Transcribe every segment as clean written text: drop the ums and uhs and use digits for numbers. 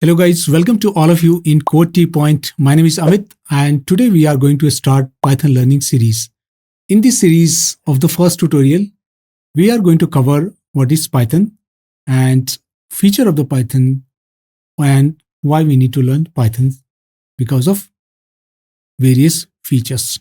Hello guys, welcome to all of you in Code Tpoint. My name is Amit and today we are going to start Python learning series. In this series of the first tutorial, we are going to cover what is Python and feature of the Python and why we need to learn Python because of various features.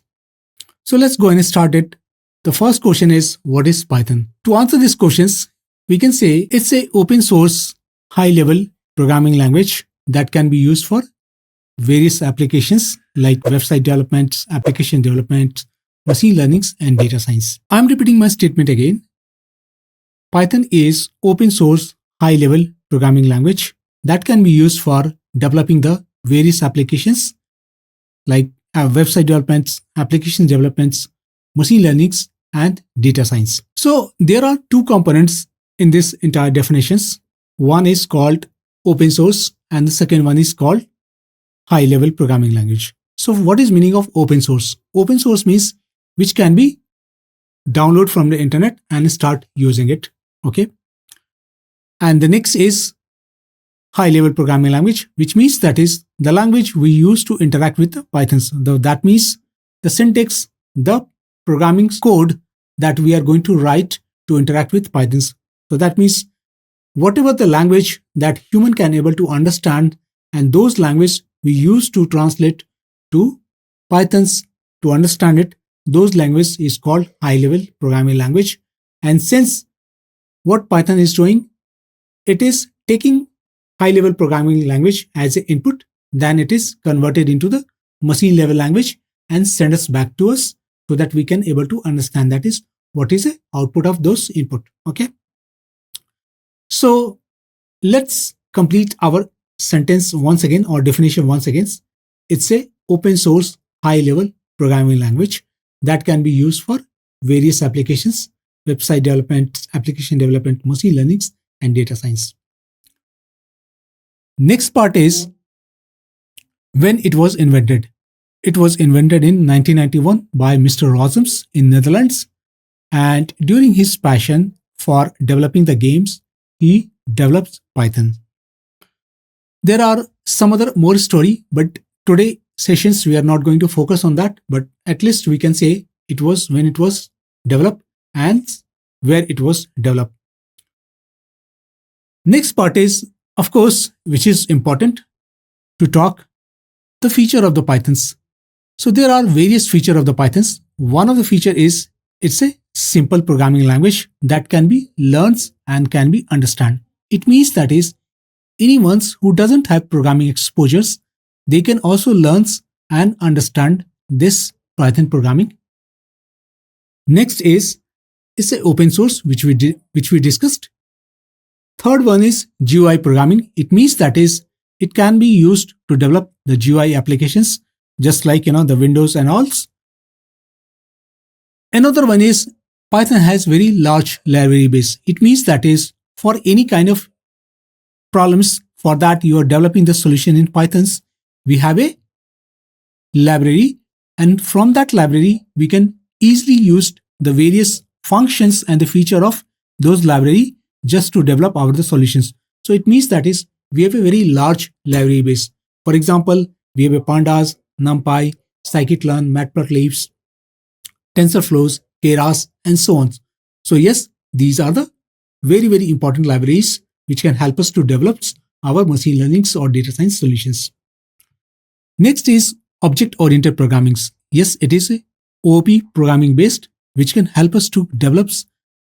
So let's go and start it. The first question is, what is Python? To answer these questions, we can say it's a open source high level programming language that can be used for various applications like website development, application development, machine learning, and data science. I'm repeating my statement again. Python is open source high level programming language that can be used for developing the various applications like website developments, application developments, machine learning, and data science. So there are two components in this entire definitions. One is called open source and the second one is called high level programming language. So what is meaning of open source? Open source means which can be download from the internet and start using it. Okay. And the next is high level programming language, which means that is the language we use to interact with Python. That means the syntax, the programming code that we are going to write to interact with Python. So that means whatever the language that human can able to understand, and those language we use to translate to Pythons to understand it, those language is called high level programming language. And since what Python is doing, it is taking high level programming language as an input, then it is converted into the machine level language and send us back to us so that we can able to understand that is what is the output of those input. Okay. So let's complete our sentence once again or definition once again. It's a open source high level programming language that can be used for various applications, website development, application development, machine learning, and data science. Next part is when it was invented. It was invented in 1991 by Mr. Rozems in Netherlands, and during his passion for developing the games, he develops Python. There are some other more story, but today sessions we are not going to focus on that, but at least we can say it was when it was developed and where it was developed. Next part is, of course, which is important to talk, the feature of the Pythons. So there are various features of the Pythons. One of the feature is it's a simple programming language that can be learned and can be understand. It means that is anyone who doesn't have programming exposures, they can also learn and understand this Python programming. Next is it's an open source, which we discussed. Third one is GUI programming. It means that is it can be used to develop the GUI applications, just like the Windows and all. Another one is Python has very large library base. It means that is for any kind of problems for that you are developing the solution in Pythons, we have a library, and from that library we can easily use the various functions and the feature of those library just to develop our the solutions. So it means that is we have a very large library base. For example, we have a pandas, numpy, scikit-learn, matplotlib, tensorflows, keras, and so on. So yes, these are the very, very important libraries which can help us to develop our machine learning or data science solutions. Next is object-oriented programming. Yes, it is a OOP programming based, which can help us to develop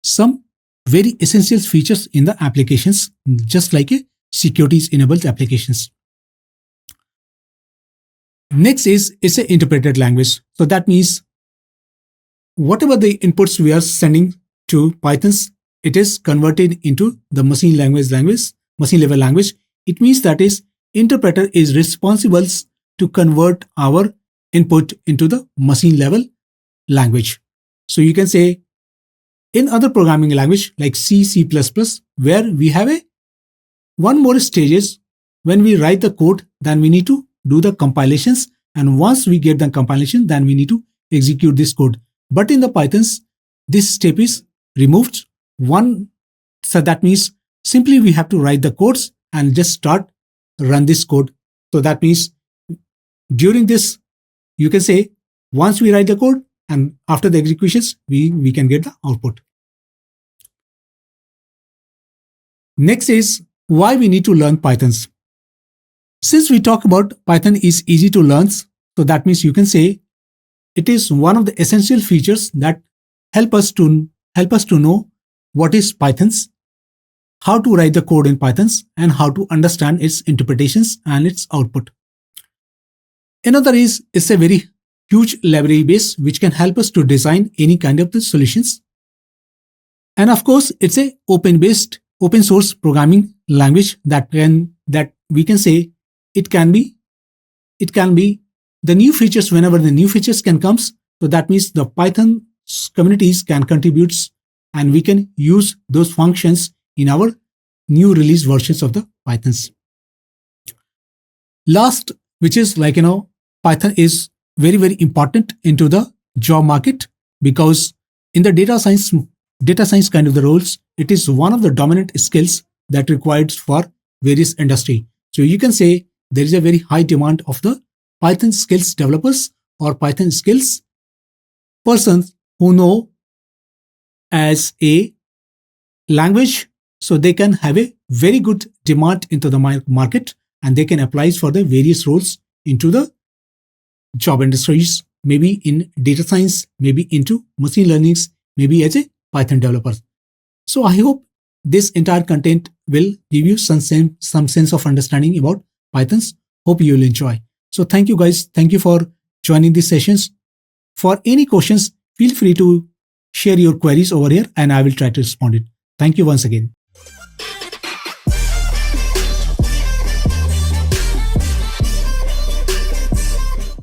some very essential features in the applications, just like a securities enabled applications. Next is it's an interpreted language. So that means whatever the inputs we are sending to Pythons, it is converted into the machine level language. It means that is interpreter is responsible to convert our input into the machine level language. So you can say in other programming language like C, C++, where we have a one more stages when we write the code, then we need to do the compilations, and once we get the compilation, then we need to execute this code. But in the Pythons, this step is removed. So that means simply we have to write the codes and just start run this code. So that means during this, you can say once we write the code and after the executions, we can get the output. Next is why we need to learn Pythons. Since we talk about Python is easy to learn, so that means you can say it is one of the essential features that help us to know what is Pythons, how to write the code in Pythons, and how to understand its interpretations and its output. Another is it's a very huge library base which can help us to design any kind of the solutions. And of course, it's a open source programming language that we can say it can be the new features whenever the new features can comes. So that means the Python communities can contribute and we can use those functions in our new release versions of the Pythons. Last, which is Python is very, very important into the job market because in the data science kind of the roles, it is one of the dominant skills that required for various industry. So you can say there is a very high demand of the Python skills developers or Python skills persons who know as a language, so they can have a very good demand into the market and they can apply for the various roles into the job industries, maybe in data science, maybe into machine learnings, maybe as a Python developer. So I hope this entire content will give you some sense of understanding about Pythons. Hope you will enjoy. So thank you guys. Thank you for joining these sessions. For any questions, feel free to share your queries over here and I will try to respond it. Thank you once again.